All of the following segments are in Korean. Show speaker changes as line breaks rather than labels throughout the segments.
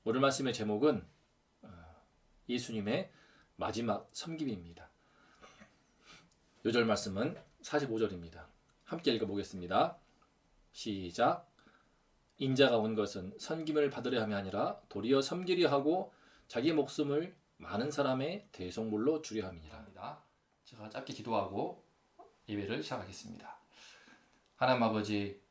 오늘 말씀의 제목은 예수님의 마지막 섬김입니다. 요절 말씀은 45절입니다. 함께 읽어보겠습니다. 시작. 인자가 온 것은 섬김을 받으려 함이 아니라 도리어 섬기려 하고 자기 목숨을 많은 사람의 대속물로 주려 함이니라. 제가 짧게 기도하고 예배를 시작하겠습니다. 하나님 아버지,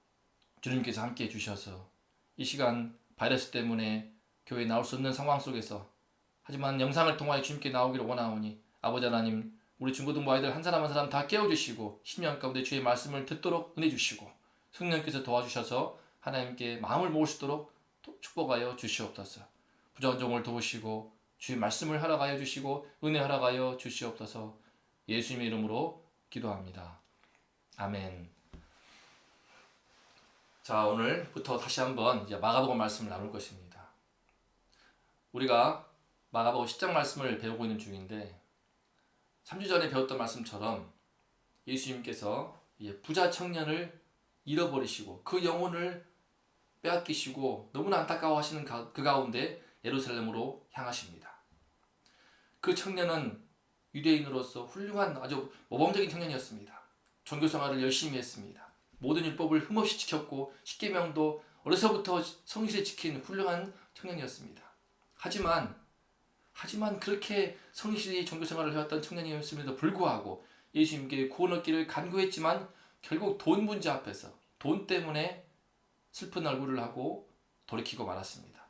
주님께서 함께 해주셔서 이 시간 바이러스 때문에 교회에 나올 수 없는 상황 속에서 하지만 영상을 통하여 주님께 나오기를 원하오니 아버지 하나님, 우리 중고등부 아이들 한 사람 한 사람 다 깨워주시고 심령 가운데 주의 말씀을 듣도록 은혜 주시고 성령께서 도와주셔서 하나님께 마음을 모을 수 있도록 축복하여 주시옵소서. 부정한 종을 도우시고 주의 말씀을 허락하여 주시고 은혜 허락하여 주시옵소서. 예수님의 이름으로 기도합니다. 아멘. 자, 오늘부터 다시 한번 이제 마가복음 말씀을 나눌 것입니다. 우리가 마가복음 10장 말씀을 배우고 있는 중인데 3주 전에 배웠던 말씀처럼 예수님께서 부자 청년을 잃어버리시고 그 영혼을 빼앗기시고 너무나 안타까워하시는 그 가운데 예루살렘으로 향하십니다. 그 청년은 유대인으로서 훌륭한 아주 모범적인 청년이었습니다. 종교생활을 열심히 했습니다. 모든 율법을 흠없이 지켰고 십계명도 어려서부터 성실히 지킨 훌륭한 청년이었습니다. 하지만 그렇게 성실히 종교생활을 해왔던 청년이었음에도 불구하고 예수님께 구원 얻기를 간구했지만 결국 돈 문제 앞에서 돈 때문에 슬픈 얼굴을 하고 돌이키고 말았습니다.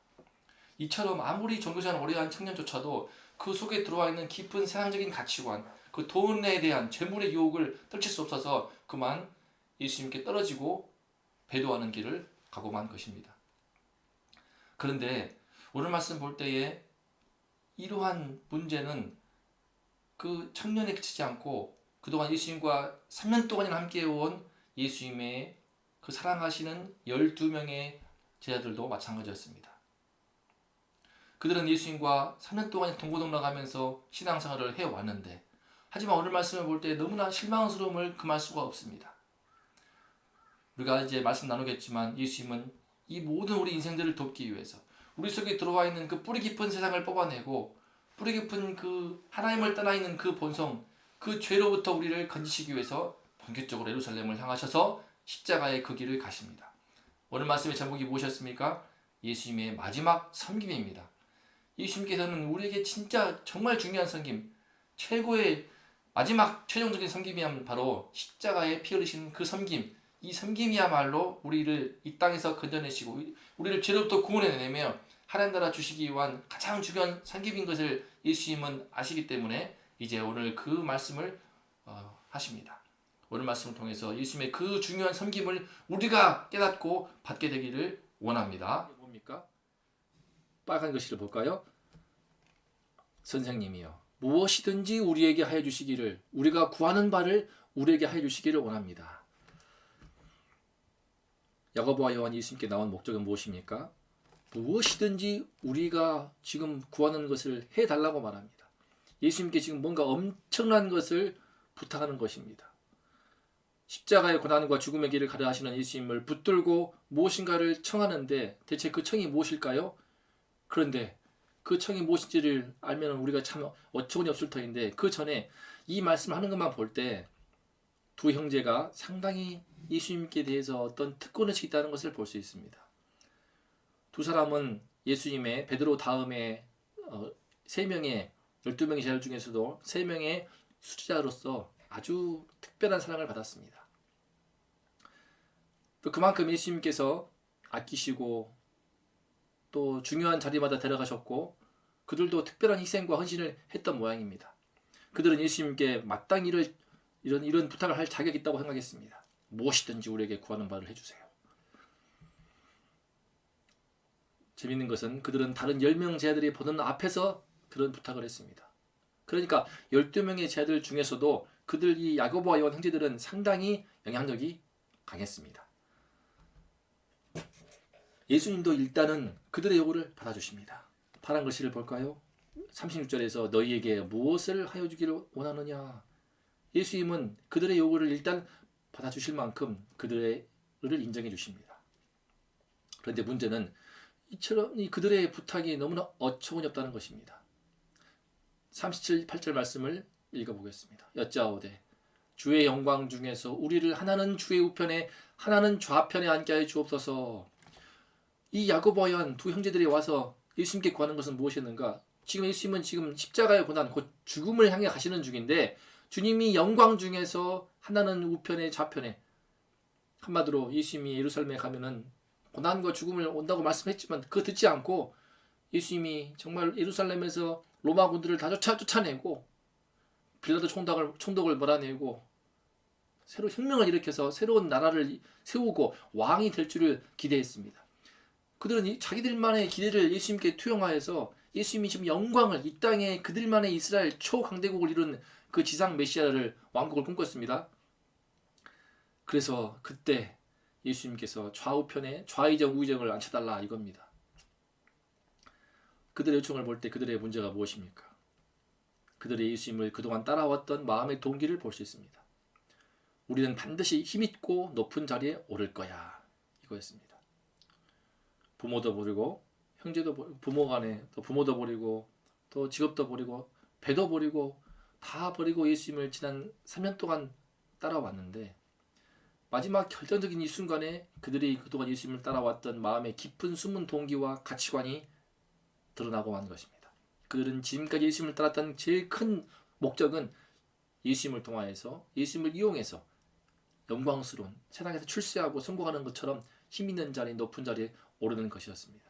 이처럼 아무리 종교생활을 오래 한 청년조차도 그 속에 들어와 있는 깊은 세상적인 가치관, 그 돈에 대한 재물의 유혹을 떨칠 수 없어서 그만 예수님께 떨어지고 배도하는 길을 가고 만 것입니다. 그런데 오늘 말씀 볼 때에 이러한 문제는 그 청년에 그치지 않고 그동안 예수님과 3년 동안이나 함께해온 예수님의 그 사랑하시는 12명의 제자들도 마찬가지였습니다. 그들은 예수님과 3년 동안 동고동락하면서 신앙생활을 해왔는데 하지만 오늘 말씀을 볼 때 너무나 실망스러움을 금할 수가 없습니다. 우리가 이제 말씀 나누겠지만 예수님은 이 모든 우리 인생들을 돕기 위해서 우리 속에 들어와 있는 그 뿌리 깊은 세상을 뽑아내고 뿌리 깊은 그 하나님을 떠나 있는 그 본성, 그 죄로부터 우리를 건지시기 위해서 본격적으로 예루살렘을 향하셔서 십자가의 그 길을 가십니다. 오늘 말씀의 제목이 무엇이었습니까? 예수님의 마지막 섬김입니다. 예수님께서는 우리에게 진짜 정말 중요한 섬김, 최고의 마지막 최종적인 섬김이 바로 십자가에 피 흘리신 그 섬김, 이 섬김이야말로 우리를 이 땅에서 건져내시고 우리를 죄로부터 구원해내며 하나님 나라 주시기 위한 가장 중요한 섬김인 것을 예수님은 아시기 때문에 이제 오늘 그 말씀을 하십니다. 오늘 말씀을 통해서 예수님의 그 중요한 섬김을 우리가 깨닫고 받게 되기를 원합니다. 뭡니까? 빨간 글씨를 볼까요? 선생님이여, 무엇이든지 우리에게 하여 주시기를, 우리가 구하는 바를 우리에게 하여 주시기를 원합니다. 야고보와 요한이 예수님께 나온 목적은 무엇입니까? 무엇이든지 우리가 지금 구하는 것을 해달라고 말합니다. 예수님께 지금 뭔가 엄청난 것을 부탁하는 것입니다. 십자가의 고난과 죽음의 길을 가려 하시는 예수님을 붙들고 무엇인가를 청하는데 대체 그 청이 무엇일까요? 그런데 그 청이 무엇인지를 알면 우리가 참 어처구니 없을 터인데 그 전에 이 말씀을 하는 것만 볼 때 두 형제가 상당히 예수님께 대해서 어떤 특권의식이 있다는 것을 볼 수 있습니다. 두 사람은 예수님의 베드로 다음에 3명의 12명의 제자 중에서도 3명의 수제자로서 아주 특별한 사랑을 받았습니다. 또 그만큼 예수님께서 아끼시고 또 중요한 자리마다 데려가셨고 그들도 특별한 희생과 헌신을 했던 모양입니다. 그들은 예수님께 마땅히 이런 부탁을 할 자격이 있다고 생각했습니다. 무엇이든지 우리에게 구하는 바를 해주세요. 재밌는 것은 그들은 다른 10명 제자들이 보는 앞에서 그런 부탁을 했습니다. 그러니까 12명의 제자들 중에서도 그들 이 야고보와 요한 형제들은 상당히 영향력이 강했습니다. 예수님도 일단은 그들의 요구를 받아주십니다. 파란 글씨를 볼까요? 36절에서 너희에게 무엇을 하여 주기를 원하느냐. 예수님은 그들의 요구를 일단 받아주실 만큼 그들을 인정해 주십니다. 그런데 문제는 이처럼 그들의 부탁이 너무나 어처구니 없다는 것입니다. 37, 8절 말씀을 읽어보겠습니다. 여짜오되 주의 영광 중에서 우리를 하나는 주의 우편에 하나는 좌편에 앉게 하여 주옵소서. 이 야고보와 요한 두 형제들이 와서 예수님께 구하는 것은 무엇이었는가? 지금 예수님은 지금 십자가의 고난, 곧 죽음을 향해 가시는 중인데 주님이 영광 중에서 하나는 우편에 좌편에, 한마디로 예수님이 예루살렘에 가면은 고난과 죽음을 온다고 말씀했지만 그거 듣지 않고 예수님이 정말 예루살렘에서 로마 군들을 다 쫓아내고 빌라도 총독을 몰아내고 새로 혁명을 일으켜서 새로운 나라를 세우고 왕이 될 줄을 기대했습니다. 그들은 자기들만의 기대를 예수님께 투영하여서 예수님이 지금 영광을, 이 땅에 그들만의 이스라엘 초강대국을 이룬 그 지상 메시아를, 왕국을 꿈꿨습니다. 그래서 그때 예수님께서 좌우편에 좌의정 우의정을 앉혀달라 이겁니다. 그들의 요청을 볼 때 그들의 문제가 무엇입니까? 그들의 예수님을 그동안 따라왔던 마음의 동기를 볼 수 있습니다. 우리는 반드시 힘있고 높은 자리에 오를 거야, 이거였습니다. 부모도 버리고 형제도 부모 간에 또 부모도 버리고 또 직업도 버리고 배도 버리고 다 버리고 예수님을 지난 3년 동안 따라왔는데 마지막 결정적인 이 순간에 그들이 그동안 예수님을 따라왔던 마음의 깊은 숨은 동기와 가치관이 드러나고 만 것입니다. 그들은 지금까지 예수님을 따랐던 제일 큰 목적은 예수님을 통하여서, 예수님을 이용해서 영광스러운 세상에서 출세하고 성공하는 것처럼 힘있는 자리, 높은 자리에 오르는 것이었습니다.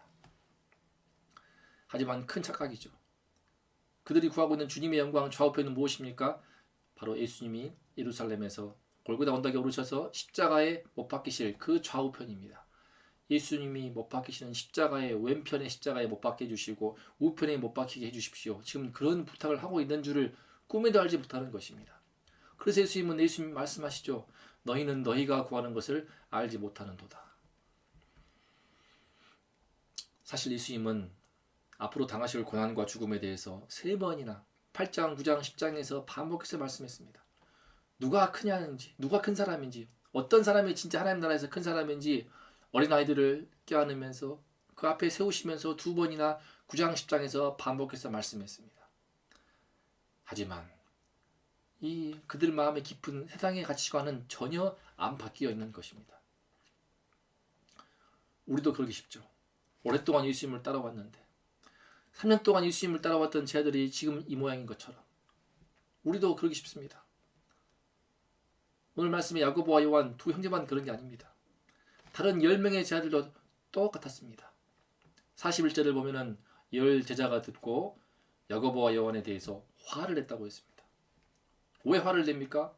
하지만 큰 착각이죠. 그들이 구하고 있는 주님의 영광 좌우편은 무엇입니까? 바로 예수님이 예루살렘에서 골고다 언덕에 오르셔서 십자가에 못 박히실 그 좌우편입니다. 예수님이 못 박히시는 십자가의 왼편에 십자가에 못 박혀 주시고 우편에 못 박히게 해주십시오. 지금 그런 부탁을 하고 있는 줄을 꿈에도 알지 못하는 것입니다. 그래서 예수님 말씀하시죠. 너희는 너희가 구하는 것을 알지 못하는도다. 사실 예수님은 앞으로 당하실 고난과 죽음에 대해서 3번이나 8장, 9장, 10장에서 반복해서 말씀했습니다. 누가 크냐는지, 누가 큰 사람인지, 어떤 사람이 진짜 하나님 나라에서 큰 사람인지 어린아이들을 껴안으면서 그 앞에 세우시면서 2번이나 9장, 10장에서 반복해서 말씀했습니다. 하지만 이 그들 마음의 깊은 세상의 가치관은 전혀 안 바뀌어 있는 것입니다. 우리도 그러기 쉽죠. 오랫동안 예수님을 따라왔는데 3년 동안 예수님을 따라왔던 제 아들이 지금 이 모양인 것처럼 우리도 그러기 쉽습니다. 오늘 말씀의 야고보와 요한 두 형제만 그런 게 아닙니다. 다른 10명의 제 아들도 똑같았습니다. 41절을 보면은 10 제자가 듣고 야고보와 요한에 대해서 화를 냈다고 했습니다. 왜 화를 냅니까?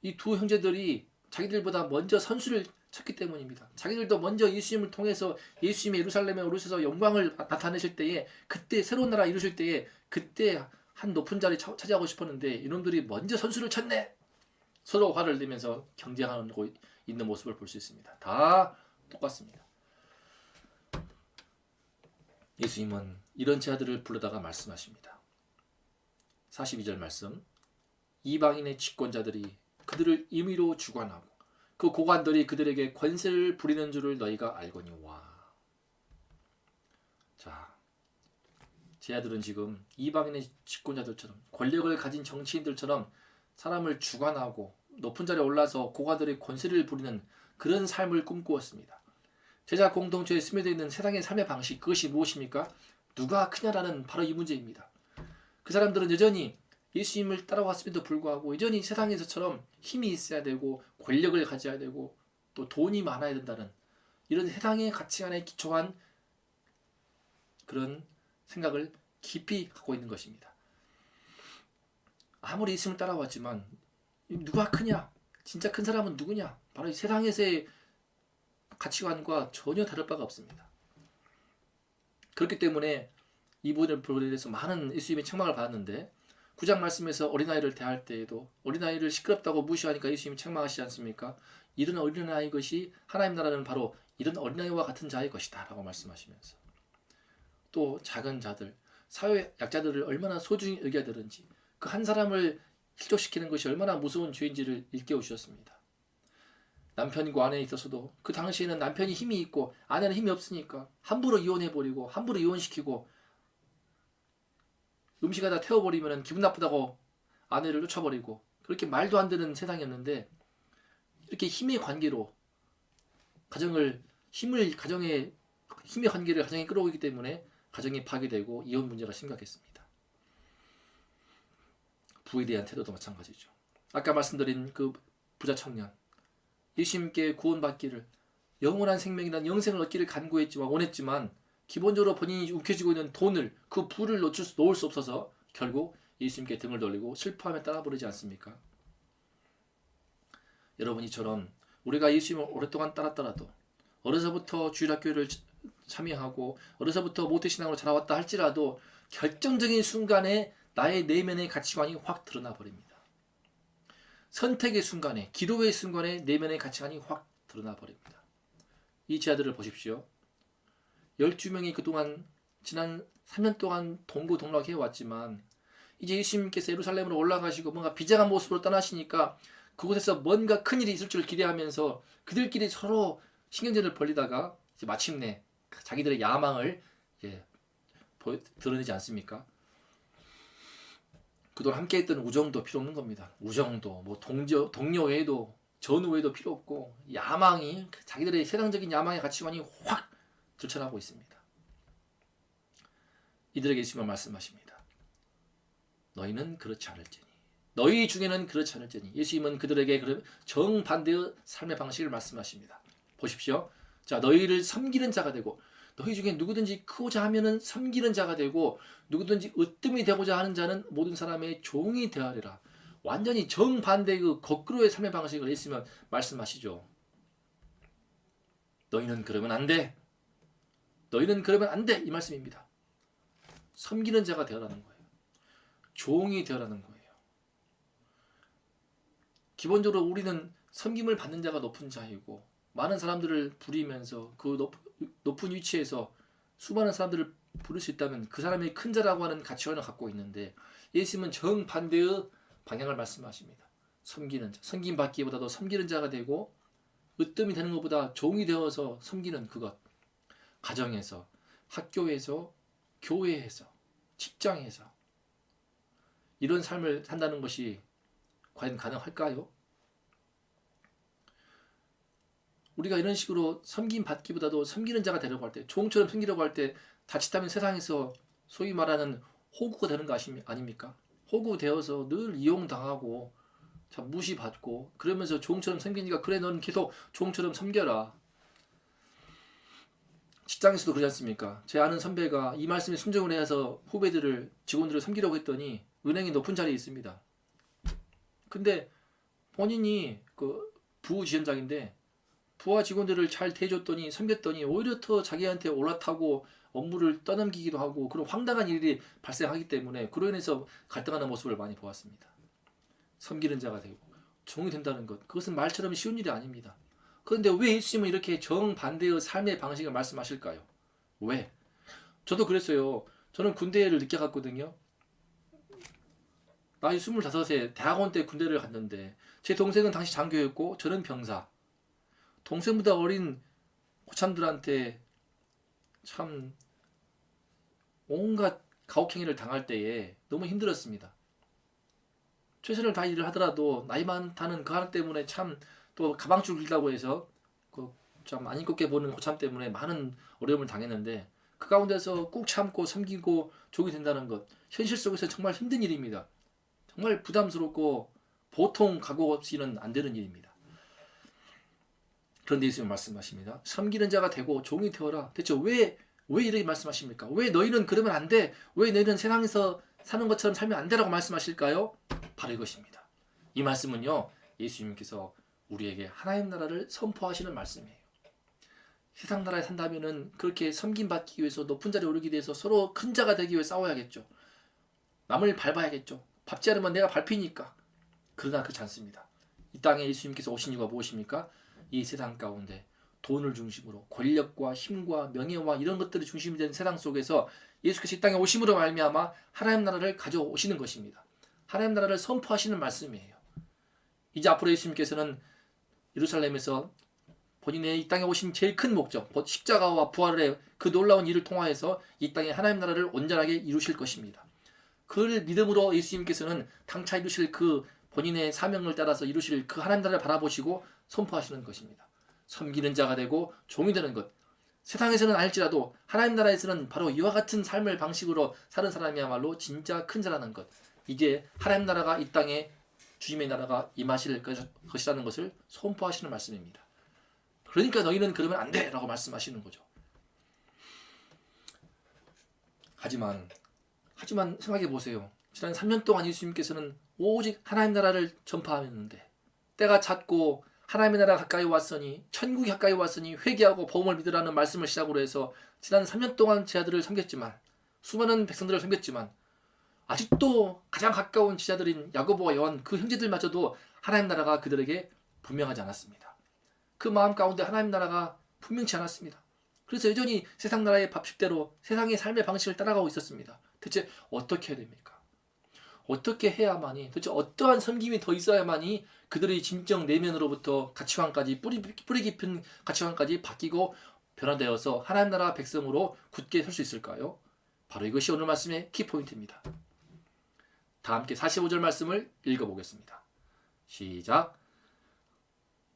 이 두 형제들이 자기들보다 먼저 선수를 쳤기 때문입니다. 자기들도 먼저 예수님을 통해서 예수님이 예루살렘에 오르셔서 영광을 나타내실 때에, 그때 새로운 나라 이루실 때에 그때 한 높은 자리 차지하고 싶었는데 이놈들이 먼저 선수를 쳤네. 서로 화를 내면서 경쟁하고 있는 모습을 볼 수 있습니다. 다 똑같습니다. 예수님은 이런 제 아들을 불러다가 말씀하십니다. 42절 말씀. 이방인의 집권자들이 그들을 임의로 주관하고 그 고관들이 그들에게 권세를 부리는 줄을 너희가 알거니와. 자, 제 아들은 지금 이방인의 집권자들처럼, 권력을 가진 정치인들처럼 사람을 주관하고 높은 자리에 올라서 고관들의 권세를 부리는 그런 삶을 꿈꾸었습니다. 제자 공동체에 스며져 있는 세상의 삶의 방식, 그것이 무엇입니까? 누가 크냐라는 바로 이 문제입니다. 그 사람들은 여전히 예수님을 따라왔음에도 불구하고 여전히 세상에서처럼 힘이 있어야 되고 권력을 가져야 되고 또 돈이 많아야 된다는 이런 세상의 가치관에 기초한 그런 생각을 깊이 갖고 있는 것입니다. 아무리 예수님을 따라왔지만 누가 크냐? 진짜 큰 사람은 누구냐? 바로 이 세상에서의 가치관과 전혀 다를 바가 없습니다. 그렇기 때문에 이 부분에 대해서 많은 예수님의 책망을 받았는데 9장 말씀에서 어린아이를 대할 때에도 어린아이를 시끄럽다고 무시하니까 예수님이 책망하시지 않습니까? 이런 어린아이 것이 하나님 나라는 바로 이런 어린아이와 같은 자의 것이다 라고 말씀하시면서 또 작은 자들, 사회 약자들을 얼마나 소중히 여겨야 되는지, 그 한 사람을 실족시키는 것이 얼마나 무서운 죄인지를 일깨워 주셨습니다. 남편과 아내에 있어서도 그 당시에는 남편이 힘이 있고 아내는 힘이 없으니까 함부로 이혼해버리고 함부로 이혼시키고 음식에다 태워버리면 기분 나쁘다고 아내를 쫓아버리고 그렇게 말도 안 되는 세상이었는데 이렇게 힘의 관계로 힘의 관계를 가정에 끌어오기 때문에 가정이 파괴되고 이혼 문제가 심각했습니다. 부에 대한 태도도 마찬가지죠. 아까 말씀드린 그 부자 청년 예수님께 구원받기를 영원한 생명이란 영생을 얻기를 간구했지만 원했지만 기본적으로 본인이 움켜쥐고 있는 돈을 그 부를 놓을 수 없어서 결국 예수님께 등을 돌리고 슬퍼하며 따라부르지 않습니까? 여러분 이처럼 우리가 예수님을 오랫동안 따랐더라도 어려서부터 주일학교를 참여하고 어려서부터 모태신앙으로 자라왔다 할지라도 결정적인 순간에 나의 내면의 가치관이 확 드러나 버립니다. 선택의 순간에 기도의 순간에 내면의 가치관이 확 드러나 버립니다. 이 제자들을 보십시오. 12명이 그동안 지난 3년 동안 동고동락해 왔지만 이제 예수님께서 예루살렘으로 올라가시고 뭔가 비장한 모습으로 떠나시니까 그곳에서 뭔가 큰일이 있을 줄 기대하면서 그들끼리 서로 신경전을 벌리다가 이제 마침내 자기들의 야망을 드러내지 않습니까? 그동안 함께했던 우정도 필요 없는 겁니다. 우정도 뭐 동료 외에도 전우 외에도 필요 없고 야망이 자기들의 세상적인 야망의 가치관이 확 들춰나고 있습니다. 이들에게 예수님은 말씀하십니다. 너희는 그렇지 않을지니 너희 중에는 그렇지 않을지니 예수님은 그들에게 정반대의 삶의 방식을 말씀하십니다. 보십시오. 자, 너희를 섬기는 자가 되고 너희 중에 누구든지 크고자 하면은 섬기는 자가 되고 누구든지 으뜸이 되고자 하는 자는 모든 사람의 종이 되어리라. 완전히 정반대의 그 거꾸로의 삶의 방식을 예수님은 말씀하시죠. 너희는 그러면 안 돼. 너희는 그러면 안 돼. 이 말씀입니다. 섬기는 자가 되어라는 거예요. 종이 되어라는 거예요. 기본적으로 우리는 섬김을 받는 자가 높은 자이고 많은 사람들을 부리면서 그 높은 위치에서 수많은 사람들을 부를 수 있다면 그 사람이 큰 자라고 하는 가치관을 갖고 있는데 예수님은 정반대의 방향을 말씀하십니다. 섬기는 자, 섬김받기보다도 섬기는 자가 되고 으뜸이 되는 것보다 종이 되어서 섬기는 그것. 가정에서, 학교에서, 교회에서, 직장에서 이런 삶을 산다는 것이 과연 가능할까요? 우리가 이런 식으로 섬김 받기보다도 섬기는 자가 되려고 할 때, 종처럼 섬기려고 할 때 자칫하면 세상에서 소위 말하는 호구가 되는 거 아닙니까? 호구 되어서 늘 이용당하고 참 무시받고 그러면서 종처럼 섬기니까 그래 넌 계속 종처럼 섬겨라. 직장에서도 그러지 않습니까? 제 아는 선배가 이 말씀에 순종을 해서 후배들을 직원들을 섬기려고 했더니 은행에 높은 자리에 있습니다. 근데 본인이 그 부지원장인데 부하 직원들을 잘 대해줬더니 섬겼더니 오히려 더 자기한테 올라타고 업무를 떠넘기기도 하고 그런 황당한 일이 발생하기 때문에 그로 인해서 갈등하는 모습을 많이 보았습니다. 섬기는 자가 되고 종이 된다는 것, 그것은 말처럼 쉬운 일이 아닙니다. 그런데 왜 예수님은 이렇게 정반대의 삶의 방식을 말씀하실까요? 왜? 저도 그랬어요. 저는 군대를 늦게 갔거든요. 나이 25세 대학원 때 군대를 갔는데 제 동생은 당시 장교였고 저는 병사. 동생보다 어린 고참들한테 참 온갖 가혹행위를 당할 때에 너무 힘들었습니다. 최선을 다해 일을 하더라도 나이 많다는 그 하나 때문에 참 또 가방줄 길다고 해서 그 좀 안 인껍게 보는 고참 때문에 많은 어려움을 당했는데 그 가운데서 꾹 참고 섬기고 종이 된다는 것, 현실 속에서 정말 힘든 일입니다. 정말 부담스럽고 보통 각오 없이는 안 되는 일입니다. 그런데 예수님 말씀하십니다. 섬기는 자가 되고 종이 되어라. 대체 왜 이렇게 말씀하십니까? 왜 너희는 그러면 안 돼? 왜 너희는 세상에서 사는 것처럼 살면 안 되라고 말씀하실까요? 바로 이것입니다. 이 말씀은요, 예수님께서 우리에게 하나님 나라를 선포하시는 말씀이에요. 세상 나라에 산다면은 그렇게 섬김받기 위해서 높은 자리에 오르기 위해서 서로 큰 자가 되기 위해 싸워야겠죠. 남을 밟아야겠죠. 밟지 않으면 내가 밟히니까. 그러나 그렇지 않습니다. 이 땅에 예수님께서 오신 이유가 무엇입니까? 이 세상 가운데 돈을 중심으로 권력과 힘과 명예와 이런 것들이 중심이 되는 세상 속에서 예수께서 이 땅에 오심으로 말미암아 하나님 나라를 가져오시는 것입니다. 하나님 나라를 선포하시는 말씀이에요. 이제 앞으로 예수님께서는 예루살렘에서 본인의 이 땅에 오신 제일 큰 목적, 십자가와 부활의 그 놀라운 일을 통하여서 이 땅에 하나님 나라를 온전하게 이루실 것입니다. 그를 믿음으로 예수님께서는 당차 이루실 그 본인의 사명을 따라서 이루실 그 하나님 나라를 바라보시고 선포하시는 것입니다. 섬기는 자가 되고 종이 되는 것. 세상에서는 알지라도 하나님 나라에서는 바로 이와 같은 삶을 방식으로 사는 사람이야말로 진짜 큰 자라는 것. 이제 하나님 나라가 이 땅에 주님의 나라가 임하실 것이라는 것을 선포하시는 말씀입니다. 그러니까 너희는 그러면 안 돼! 라고 말씀하시는 거죠. 하지만 생각해 보세요. 지난 3년 동안 예수님께서는 오직 하나님 나라를 전파하였는데 때가 찼고 하나님의 나라가 가까이 왔으니 천국이 가까이 왔으니 회개하고 복음을 믿으라는 말씀을 시작으로 해서 지난 3년 동안 제자들을 섬겼지만 수많은 백성들을 섬겼지만 아직도 가장 가까운 제자들인 야고보와 요한 그 형제들마저도 하나님 나라가 그들에게 분명하지 않았습니다. 그 마음 가운데 하나님 나라가 분명치 않았습니다. 그래서 여전히 세상 나라의 밥식대로 세상의 삶의 방식을 따라가고 있었습니다. 대체 어떻게 해야 됩니까? 어떻게 해야만이, 도대체 어떠한 섬김이 더 있어야만이 그들의 진정 내면으로부터 가치관까지 뿌리 깊은 가치관까지 바뀌고 변화되어서 하나님 나라 백성으로 굳게 설 수 있을까요? 바로 이것이 오늘 말씀의 키포인트입니다. 다 함께 45절 말씀을 읽어보겠습니다. 시작.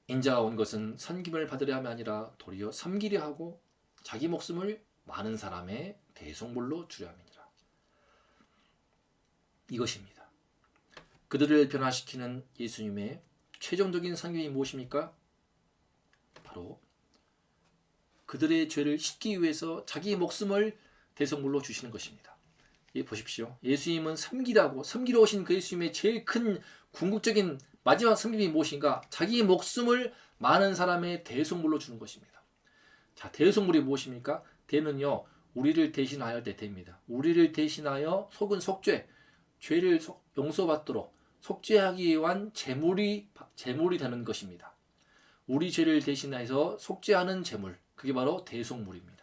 인자가 온 것은 섬김을 받으려 함이 아니라 도리어 섬기려 하고 자기 목숨을 많은 사람의 대속물로 주려 함이니라. 이것입니다. 그들을 변화시키는 예수님의 최종적인 섬김이 무엇입니까? 바로 그들의 죄를 씻기 위해서 자기 목숨을 대속물로 주시는 것입니다. 보십시오. 예수님은 섬기러 오신 그 예수님의 제일 큰 궁극적인 마지막 섬김이 무엇인가? 자기 목숨을 많은 사람의 대속물로 주는 것입니다. 자, 대속물이 무엇입니까? 대는요, 우리를 대신하여 대입니다. 우리를 대신하여 속은 속죄, 죄를 용서받도록 속죄하기 위한 제물이 되는 것입니다. 우리 죄를 대신해서 속죄하는 제물, 그게 바로 대속물입니다.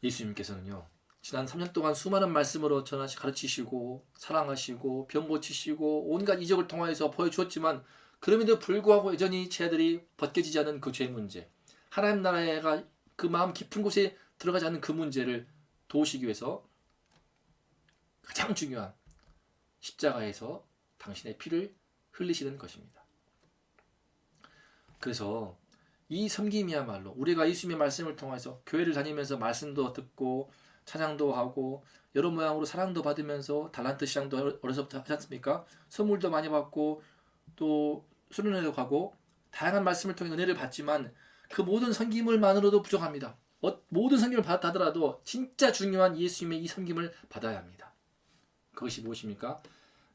예수님께서는요, 지난 3년 동안 수많은 말씀으로 가르치시고 사랑하시고 병 고치시고 온갖 이적을 통하여서 보여주었지만 그럼에도 불구하고 여전히 제자들이 벗겨지지 않은 그 죄 문제, 하나님 나라가 그 마음 깊은 곳에 들어가지 않는 그 문제를 도우시기 위해서 가장 중요한 십자가에서 당신의 피를 흘리시는 것입니다. 그래서 이 섬김이야말로 우리가 예수님의 말씀을 통해서 교회를 다니면서 말씀도 듣고 찬양도 하고 여러 모양으로 사랑도 받으면서 달란트 시장도 어려서부터 하지 않습니까? 선물도 많이 받고 또 수련회도 가고 다양한 말씀을 통해 은혜를 받지만 그 모든 섬김을만으로도 부족합니다. 모든 섬김을 받더라도 진짜 중요한 예수님의 이 섬김을 받아야 합니다. 그것이 무엇입니까?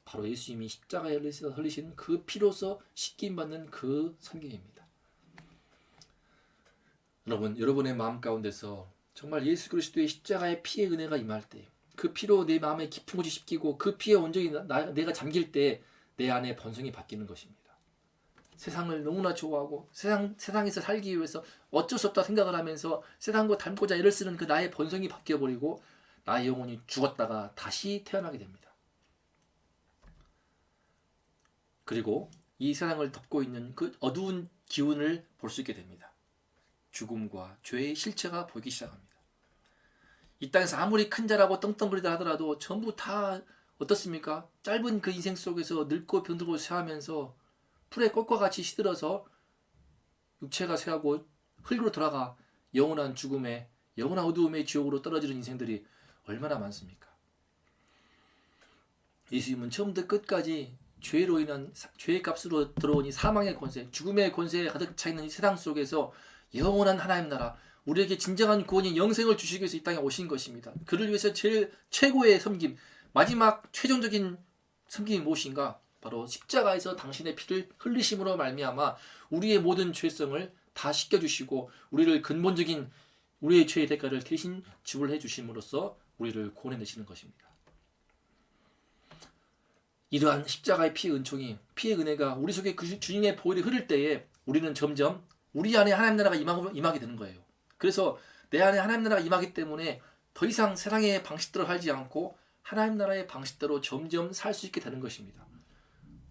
바로 예수님이 십자가에 흘리신 그 피로서 씻김받는 그 섬김입니다. 여러분의 마음 가운데서 정말 예수 그리스도의 십자가의 피의 은혜가 임할 때, 그 피로 내 마음에 깊은 곳이 씻기고 그 피에 온전히 내가 잠길 때 내 안에 번성이 바뀌는 것입니다. 세상을 너무나 좋아하고 세상에서 살기 위해서 어쩔 수 없다 생각을 하면서 세상과 닮고자 애를 쓰는 그 나의 번성이 바뀌어버리고 나의 영혼이 죽었다가 다시 태어나게 됩니다. 그리고 이 세상을 덮고 있는 그 어두운 기운을 볼 수 있게 됩니다. 죽음과 죄의 실체가 보이기 시작합니다. 이 땅에서 아무리 큰 자라고 떵떵거리다 하더라도 전부 다 어떻습니까? 짧은 그 인생 속에서 늙고 병들고 쇠하면서 풀의 꽃과 같이 시들어서 육체가 쇠하고 흙으로 돌아가 영원한 죽음에, 영원한 어두움의 지옥으로 떨어지는 인생들이 얼마나 많습니까? 예수님은 처음부터 끝까지 죄로 인한 죄의 값으로 들어온 이 사망의 권세, 죽음의 권세에 가득 차 있는 이 세상 속에서 영원한 하나님 나라, 우리에게 진정한 구원인 영생을 주시기 위해서 이 땅에 오신 것입니다. 그를 위해서 제일 최고의 섬김, 마지막 최종적인 섬김이 무엇인가? 바로 십자가에서 당신의 피를 흘리심으로 말미암아 우리의 모든 죄성을 다 씻겨주시고 우리를 근본적인 우리의 죄의 대가를 대신 지불해 주심으로써 우리를 구원해내시는 것입니다. 이러한 십자가의 피의 은총이, 피의 은혜가 우리 속에 그 주님의 보혈이 흐를 때에 우리는 점점 우리 안에 하나님 나라가 임하게 되는 거예요. 그래서 내 안에 하나님 나라가 임하기 때문에 더 이상 세상의 방식대로 살지 않고 하나님 나라의 방식대로 점점 살 수 있게 되는 것입니다.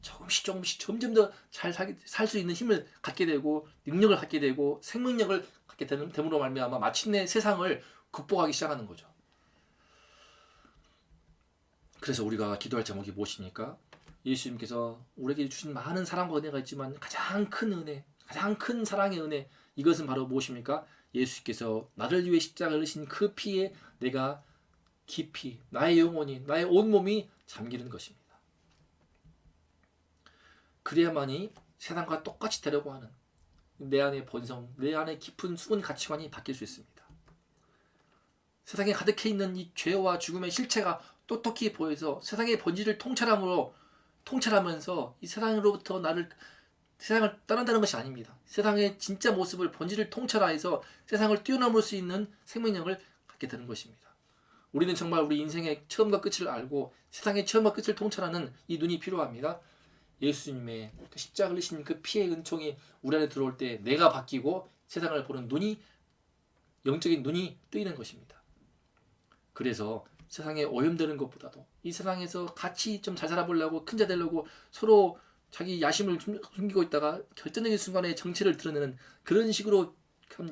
조금씩 점점 더 잘 살 수 있는 힘을 갖게 되고 능력을 갖게 되고 생명력을 갖게 됨으로 말미암아 마침내 세상을 극복하기 시작하는 거죠. 그래서 우리가 기도할 제목이 무엇입니까? 예수님께서 우리에게 주신 많은 사랑과 은혜가 있지만 가장 큰 은혜, 가장 큰 사랑의 은혜, 이것은 바로 무엇입니까? 예수께서 나를 위해 십자가를 지신 그 피에 내가 깊이 나의 영혼이, 나의 온몸이 잠기는 것입니다. 그래야만이 세상과 똑같이 되려고 하는 내 안의 본성, 내 안의 깊은 수은 가치관이 바뀔 수 있습니다. 세상에 가득해 있는 이 죄와 죽음의 실체가 똑똑히 보여서 세상의 본질을 통찰하면서 이 세상으로부터 세상을 떠난다는 것이 아닙니다. 세상의 진짜 모습을, 본질을 통찰하여서 세상을 뛰어넘을 수 있는 생명력을 갖게 되는 것입니다. 우리는 정말 우리 인생의 처음과 끝을 알고 세상의 처음과 끝을 통찰하는 이 눈이 필요합니다. 예수님의 십자가를 흘리신 그 피의 은총이 우리 안에 들어올 때 내가 바뀌고 세상을 보는 눈이, 영적인 눈이 뜨이는 것입니다. 그래서 세상에 오염되는 것보다도 이 세상에서 같이 좀 잘 살아보려고, 큰 자 되려고 서로 자기 야심을 숨기고 있다가 결정적인 순간에 정체를 드러내는 그런 식으로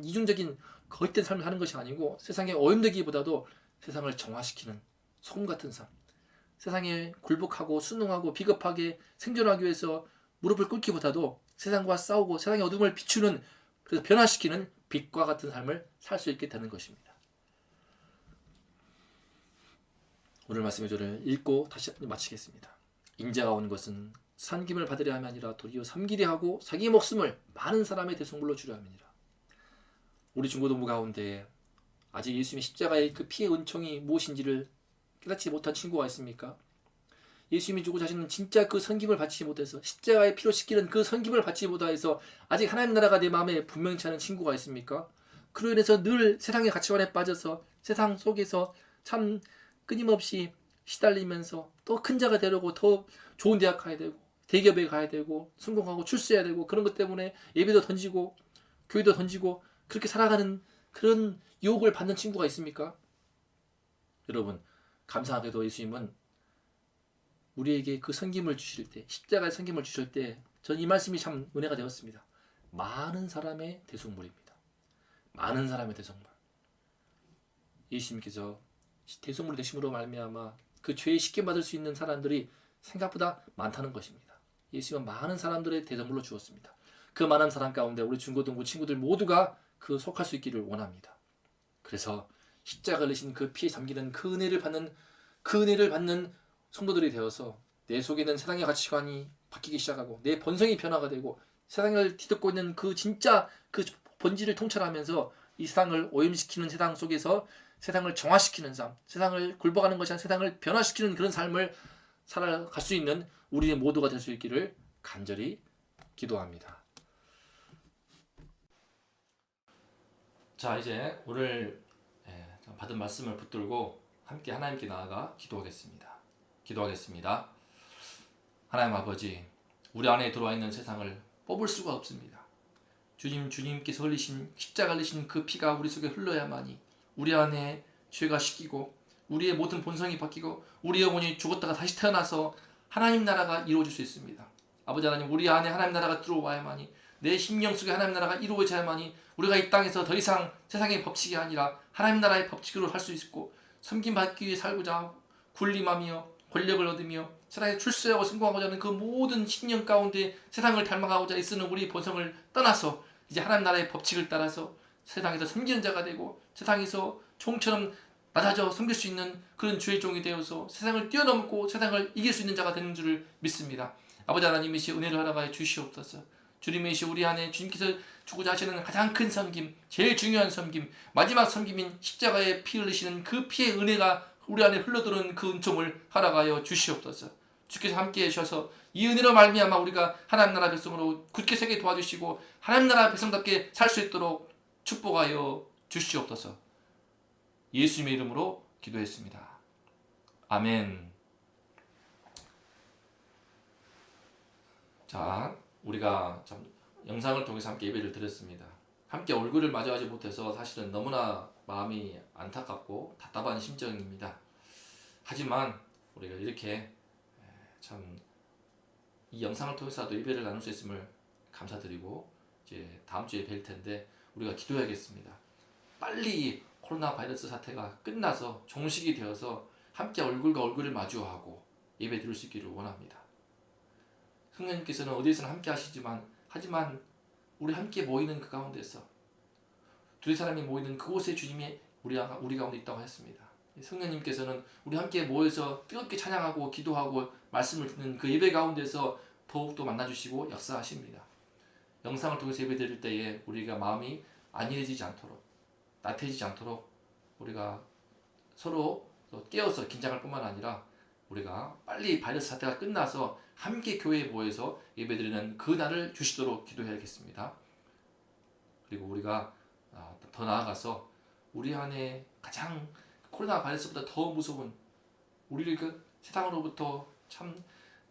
이중적인 거짓된 삶을 하는 것이 아니고, 세상에 오염되기보다도 세상을 정화시키는 소금 같은 삶, 세상에 굴복하고 순응하고 비겁하게 생존하기 위해서 무릎을 꿇기보다도 세상과 싸우고 세상의 어둠을 비추는, 그래서 변화시키는 빛과 같은 삶을 살 수 있게 되는 것입니다. 오늘 말씀의 조를 읽고 다시 마치겠습니다. 인자가 온 것은 섬김을 받으려 함이 아니라 도리어 섬기려 하고 자기 목숨을 많은 사람의 대속물로 주려 함이니라. 우리 중고등부 가운데 아직 예수님의 십자가의 그 피의 은총이 무엇인지를 깨닫지 못한 친구가 있습니까? 예수님이 주고 자신은 진짜 그 섬김을 받지 못해서, 십자가의 피로 씻기는 그 섬김을 받지 못해서 아직 하나님 나라가 내 마음에 분명치 않은 친구가 있습니까? 그로 인해서 늘 세상의 가치관에 빠져서 세상 속에서 참 끊임없이 시달리면서 또 큰 자가 되려고 더 좋은 대학 가야 되고 대기업에 가야 되고 성공하고 출세해야 되고 그런 것 때문에 예배도 던지고 교회도 던지고 그렇게 살아가는 그런 유혹을 받는 친구가 있습니까? 여러분, 감사하게도 예수님은 우리에게 그 섬김을 주실 때, 십자가의 섬김을 주실 때, 전 이 말씀이 참 은혜가 되었습니다. 많은 사람의 대속물입니다. 많은 사람의 대속물. 예수님께서 대속물이 되심으로 말미암아 그 죄에 쉽게 받을 수 있는 사람들이 생각보다 많다는 것입니다. 예수님은 많은 사람들의 대속물로 주었습니다. 그 많은 사람 가운데 우리 중고등부 친구들 모두가 그 속할 수 있기를 원합니다. 그래서 십자가를 지신 그 피에 잠기는 그 은혜를 받는 성도들이 되어서 내 속에 있는 세상의 가치관이 바뀌기 시작하고 내 본성이 변화가 되고 세상을 뒤덮고 있는 그 진짜 그 본질을 통찰하면서 이 세상을 오염시키는 세상 속에서 세상을 정화시키는 삶, 세상을 굴복하는 것이 아니라 세상을 변화시키는 그런 삶을 살아갈 수 있는 우리 모두가 될 수 있기를 간절히 기도합니다. 자, 이제 오늘 받은 말씀을 붙들고 함께 하나님께 나아가 기도하겠습니다. 하나님 아버지, 우리 안에 들어와 있는 세상을 뽑을 수가 없습니다. 주님께서 흘리신, 십자가 흘리신 그 피가 우리 속에 흘러야만이 우리 안에 죄가 씻기고 우리의 모든 본성이 바뀌고 우리 영혼이 죽었다가 다시 태어나서 하나님 나라가 이루어질 수 있습니다. 아버지 하나님, 우리 안에 하나님 나라가 들어와야만이, 내 심령 속에 하나님 나라가 이루어져야만이 우리가 이 땅에서 더 이상 세상의 법칙이 아니라 하나님 나라의 법칙으로 살 수 있고 섬김받기 위해 살고자 하고 군림하며 권력을 얻으며 세상에 출세하고 성공하고자 하는 그 모든 신념 가운데 세상을 닮아가고자 애쓰는 우리 본성을 떠나서 이제 하나님 나라의 법칙을 따라서 세상에서 섬기는 자가 되고 세상에서 종처럼 낮아져 섬길 수 있는 그런 주의 종이 되어서 세상을 뛰어넘고 세상을 이길 수 있는 자가 되는 줄을 믿습니다. 아버지 하나님이시 은혜를 허락하여 주시옵소서. 주님이시 우리 안에 주님께서 주고자 하시는 가장 큰 섬김, 제일 중요한 섬김, 마지막 섬김인 십자가에 피 흘리시는 그 피의 은혜가 우리 안에 흘러들어오는 그 은총을 허락하여 주시옵소서. 주께서 함께 해주셔서 이 은혜로 말미암아 우리가 하나님 나라 백성으로 굳게 서게 도와주시고 하나님 나라 백성답게 살 수 있도록 축복하여 주시옵소서. 예수님의 이름으로 기도했습니다. 아멘. 자, 우리가 참 영상을 통해서 함께 예배를 드렸습니다. 함께 얼굴을 마주하지 못해서 사실은 너무나 마음이 안타깝고 답답한 심정입니다. 하지만 우리가 이렇게 참 이 영상을 통해서도 예배를 나눌 수 있음을 감사드리고 이제 다음 주에 뵐 텐데 우리가 기도해야겠습니다. 빨리 코로나 바이러스 사태가 끝나서 종식이 되어서 함께 얼굴과 얼굴을 마주하고 예배 드릴 수 있기를 원합니다. 성령님께서는 어디에서나 함께 하지만 우리 함께 모이는 그 가운데서 두 사람이 모이는 그곳에 주님이 우리 가운데 있다고 했습니다. 성령님께서는 우리 함께 모여서 뜨겁게 찬양하고 기도하고 말씀을 듣는 그 예배 가운데서 더욱더 만나주시고 역사하십니다. 영상을 통해서 예배 드릴 때에 우리가 마음이 안일해지지 않도록 나태해지지 않도록 우리가 서로 깨어서 긴장할 뿐만 아니라 우리가 빨리 바이러스 사태가 끝나서 함께 교회에 모여서 예배드리는 그 날을 주시도록 기도해야겠습니다. 그리고 우리가 더 나아가서 우리 안에 가장 코로나 바이러스보다 더 무서운 우리를 그 세상으로부터 참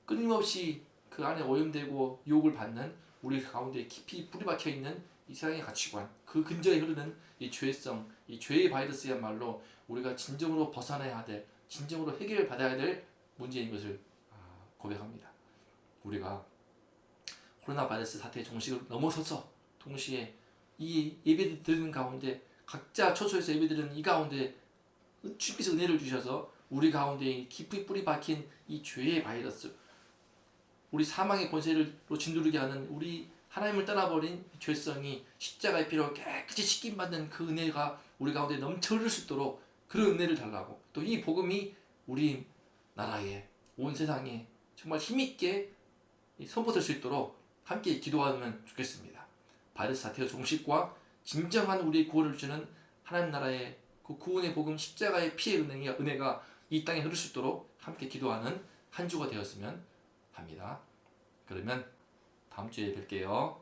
끊임없이 그 안에 오염되고 유혹을 받는 우리 가운데 깊이 뿌리 박혀 있는 이 세상의 가치관, 그 근저에 흐르는 이 죄성, 이 죄의 바이러스야말로 우리가 진정으로 벗어나야 될, 진정으로 해결을 받아야 될 문제인 것을 고백합니다. 우리가 코로나 바이러스 사태의 종식을 넘어서서 동시에 이 예배 드리는 가운데 각자 처소에서 예배 드리는 이 가운데 주께서 은혜를 주셔서 우리 가운데 깊이 뿌리 박힌 이 죄의 바이러스, 우리 사망의 권세로 짓누르게 하는 우리 하나님을 떠나버린 죄성이 십자가의 피로 깨끗이 씻김받는 그 은혜가 우리 가운데 넘쳐 흐를 수 있도록 그런 은혜를 달라고, 또 이 복음이 우리 나라에 온 세상에 정말 힘있게 선포될 수 있도록 함께 기도하면 좋겠습니다. 바이러스 사태의 종식과 진정한 우리의 구원을 주는 하나님 나라의 그 구원의 복음 십자가의 피의 은혜가 이 땅에 흐를 수 있도록 함께 기도하는 한 주가 되었으면 합니다. 그러면 다음 주에 뵐게요.